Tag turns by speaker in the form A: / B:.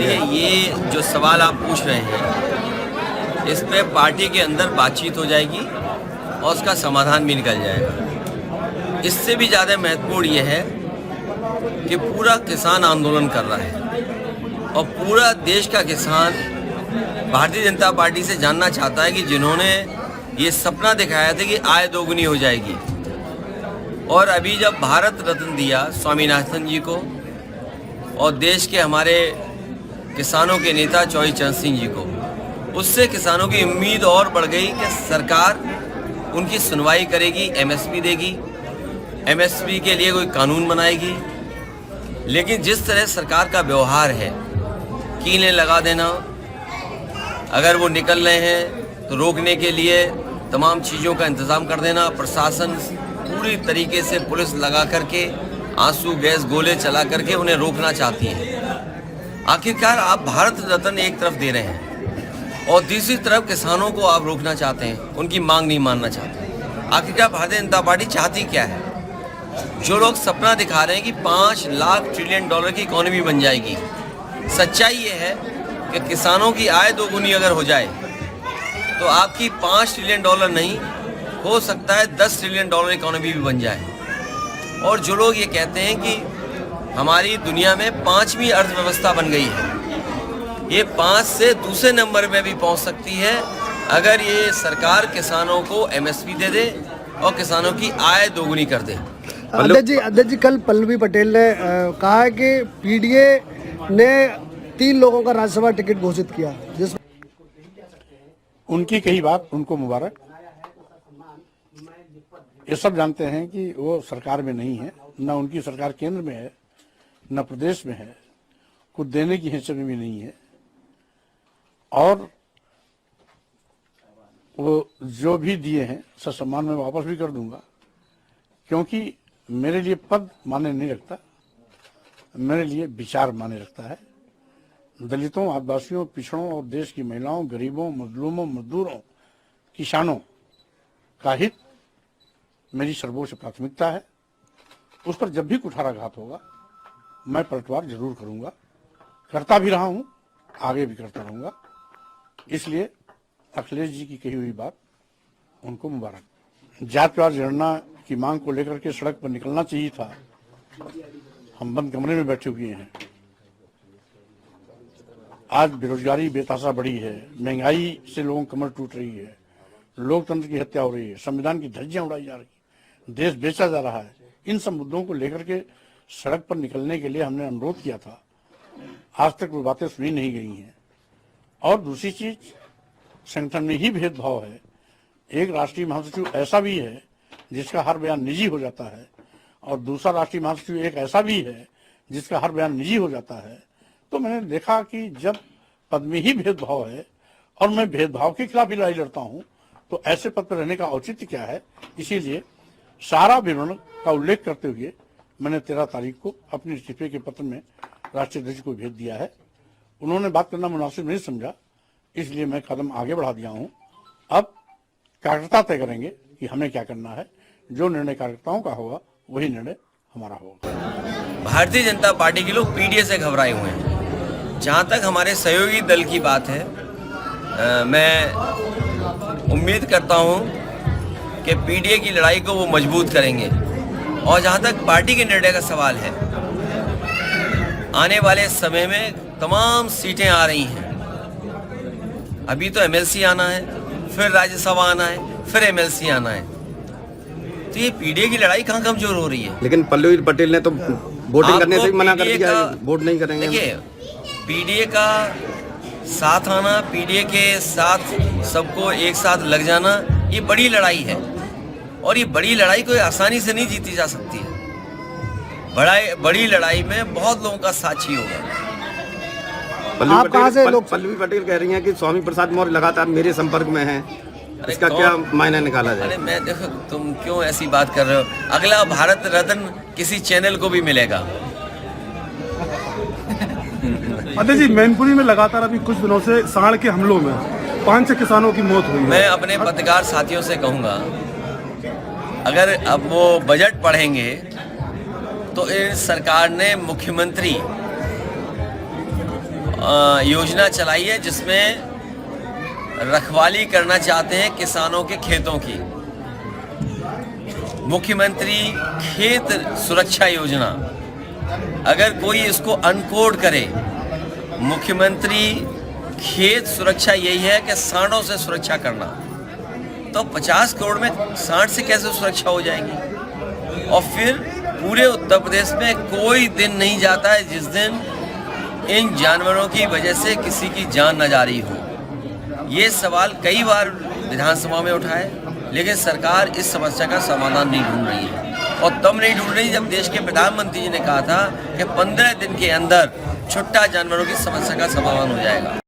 A: देखिए, ये जो सवाल आप पूछ रहे हैं इस पे पार्टी के अंदर बातचीत हो जाएगी और उसका समाधान भी निकल जाएगा। इससे भी ज़्यादा महत्वपूर्ण ये है कि पूरा किसान आंदोलन कर रहा है और पूरा देश का किसान भारतीय जनता पार्टी से जानना चाहता है कि जिन्होंने ये सपना दिखाया था कि आय दोगुनी हो जाएगी, और अभी जब भारत रत्न दिया स्वामीनाथन जी को और देश के हमारे किसानों के नेता चौधरी चरण सिंह जी को, उससे किसानों की उम्मीद और बढ़ गई कि सरकार उनकी सुनवाई करेगी, एमएसपी देगी, एमएसपी के लिए कोई कानून बनाएगी। लेकिन जिस तरह सरकार का व्यवहार है, कीलें लगा देना, अगर वो निकल रहे हैं तो रोकने के लिए तमाम चीज़ों का इंतज़ाम कर देना, प्रशासन पूरी तरीके से पुलिस लगा करके आंसू गैस गोले चला करके उन्हें रोकना चाहती है। आखिरकार आप भारत रत्न एक तरफ दे रहे हैं और दूसरी तरफ किसानों को आप रोकना चाहते हैं, उनकी मांग नहीं मानना चाहते। आखिरकार भारतीय जनता पार्टी चाहती क्या है? जो लोग सपना दिखा रहे हैं कि 5 लाख ट्रिलियन डॉलर की इकोनॉमी बन जाएगी, सच्चाई ये है कि किसानों की आय दोगुनी अगर हो जाए तो आपकी 5 ट्रिलियन डॉलर नहीं, हो सकता है 10 ट्रिलियन डॉलर इकोनॉमी भी बन जाए। और जो लोग ये कहते हैं कि हमारी दुनिया में 5वीं अर्थव्यवस्था बन गई है, ये 5 से दूसरे नंबर में भी पहुंच सकती है अगर ये सरकार किसानों को एमएसपी दे दे और किसानों की आय दोगुनी कर दे।
B: अध्यक्ष जी, कल पल्लवी पटेल ने कहा है कि पीडीए ने 3 लोगों का राज्यसभा टिकट घोषित किया, जिस
C: उनकी कही बात उनको मुबारक। ये सब जानते हैं कि वो सरकार में नहीं है, न उनकी सरकार केंद्र में है न प्रदेश में है, कुछ देने की हैसियत में भी नहीं है। और वो जो भी दिए हैं ससम्मान में वापस भी कर दूंगा, क्योंकि मेरे लिए पद माने नहीं रखता, मेरे लिए विचार माने रखता है। दलितों, आदिवासियों, पिछड़ों और देश की महिलाओं, गरीबों, मजलूमों, मजदूरों, किसानों का हित मेरी सर्वोच्च प्राथमिकता है। उस पर जब भी कुठाराघात होगा मैं पलटवार जरूर करूंगा, करता भी रहा हूं, आगे भी करता रहूंगा। इसलिए अखिलेश जी की कही हुई बात उनको मुबारक। जातिवार जनगणना की मांग को लेकर के सड़क पर निकलना चाहिए था, हम बंद कमरे में बैठे हुए हैं। आज बेरोजगारी बेतहाशा बढ़ी है, महंगाई से लोगों की कमर टूट रही है, लोकतंत्र की हत्या हो रही है, संविधान की धज्जियां उड़ाई जा रही है, देश बेचा जा रहा है। इन सब मुद्दों को लेकर के सड़क पर निकलने के लिए हमने अनुरोध किया था, आज तक वो बातें सुनी नहीं गई हैं। और दूसरी चीज, संगठन में ही भेदभाव है। एक राष्ट्रीय महासचिव ऐसा भी है जिसका हर बयान निजी हो जाता है, और दूसरा राष्ट्रीय महासचिव एक ऐसा भी है जिसका हर बयान निजी हो जाता है। तो मैंने देखा कि जब पद में ही भेदभाव है और मैं भेदभाव के खिलाफ ही लड़ाई लड़ता हूँ, तो ऐसे पद पर रहने का औचित्य क्या है। इसीलिए सारा विवरण का उल्लेख करते हुए मैंने 13 तारीख को अपने इस्तीफे के पत्र में राष्ट्रीय अध्यक्ष को भेज दिया है। उन्होंने बात करना मुनासिब नहीं समझा, इसलिए मैं कदम आगे बढ़ा दिया हूँ। अब कार्यकर्ता तय करेंगे कि हमें क्या करना है। जो निर्णय कार्यकर्ताओं का होगा वही निर्णय हमारा होगा।
A: भारतीय जनता पार्टी के लोग पीडीए से घबराए हुए हैं। जहाँ तक हमारे सहयोगी दल की बात है, मैं उम्मीद करता हूँ कि पीडीए की लड़ाई को वो मजबूत करेंगे। और जहाँ तक पार्टी के निर्णय का सवाल है, आने वाले समय में तमाम सीटें आ रही हैं। अभी तो एमएलसी आना है, फिर राज्यसभा आना है, फिर एमएलसी आना है। तो ये पीडीए की लड़ाई कहाँ कमजोर हो रही है?
D: लेकिन पल्लवी पटेल ने तो वोटिंग करने से भी मना कर दिया, वोट नहीं करेंगे।
A: देखिए, पीडीए का साथ आना, पीडीए के साथ सबको एक साथ लग जाना, ये बड़ी लड़ाई है। और ये बड़ी लड़ाई कोई आसानी से नहीं जीती जा सकती है। बड़ी लड़ाई में बहुत लोगों का साथ चाहिए होगा।
D: पल्लवी पटेल कह रही हैं कि स्वामी प्रसाद मौर्य लगातार मेरे संपर्क में हैं, इसका क्या मायना निकाला जाए?
A: अरे मैं देखो, तुम क्यों ऐसी बात कर रहे हो? अगला भारत रत्न किसी चैनल को भी मिलेगा।
E: अध्यक्ष जी, मैनपुरी में लगातार अभी कुछ दिनों से सांड के हमलों में 5 किसानों की मौत हुई है।
A: मैं अपने पत्रकार साथियों से कहूँगा, अगर अब वो बजट पढ़ेंगे तो इस सरकार ने मुख्यमंत्री योजना चलाई है जिसमें रखवाली करना चाहते हैं किसानों के खेतों की। मुख्यमंत्री खेत सुरक्षा योजना, अगर कोई इसको अनकोड करे, मुख्यमंत्री खेत सुरक्षा यही है कि सांडों से सुरक्षा करना, तो 50 करोड़ में सांड से कैसे सुरक्षा हो जाएगी? और फिर पूरे उत्तर प्रदेश में कोई दिन नहीं जाता है जिस दिन इन जानवरों की वजह से किसी की जान न जा रही हो। ये सवाल कई बार विधानसभा में उठाए, लेकिन सरकार इस समस्या का समाधान नहीं ढूंढ रही है। और तब नहीं ढूंढ रही जब देश के प्रधानमंत्री जी ने कहा था कि 15 दिन के अंदर छुट्टा जानवरों की समस्या का समाधान हो जाएगा।